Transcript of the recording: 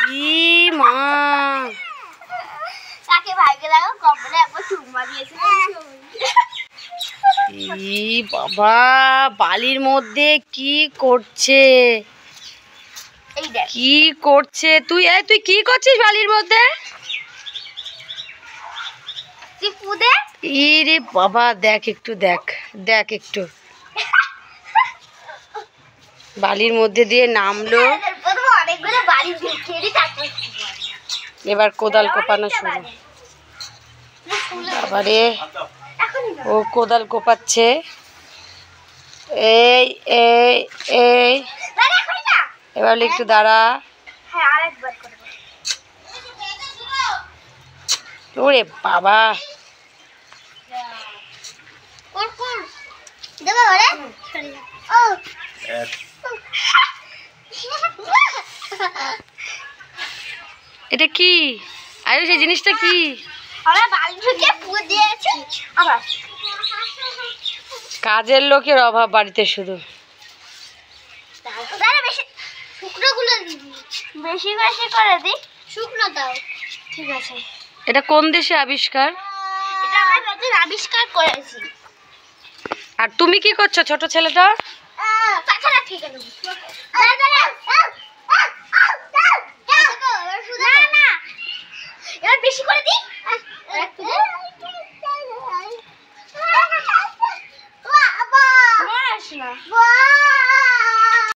ই মা তাকে ভাইকে লাগো কপালে একবার চুম্মা দিয়েছে। ই বাবা বালির মধ্যে কি করছে? এই দেখ কি করছে? তুই তুই কি করছিস বালির মধ্যে? তুই কুদে। ইরে বাবা দেখ একটু, দেখ দেখ একটু, বালির মধ্যে দিয়ে নামলো। অনেকগুলো বাড়ি দেখে তারপর এবার কোদাল কোপানো শুরু। বাবারে ও কোদাল কোপাচ্ছে। এই এই এই এবার একটু দাঁড়া। ওরে বাবা এটা কি? আয়ুষ এই জিনিসটা কি? কাজের লোকের অভাব বাড়িতে শুধু। বেশি বেশি করে দি, শুকনো দাও। ঠিক আছে। এটা কোন দেশে আবিষ্কার? এটা আমরা নতুন আবিষ্কার করেছি। আর তুমি কি করছো ছোট ছেলেটা? তাছাড়া ঠিক আছে।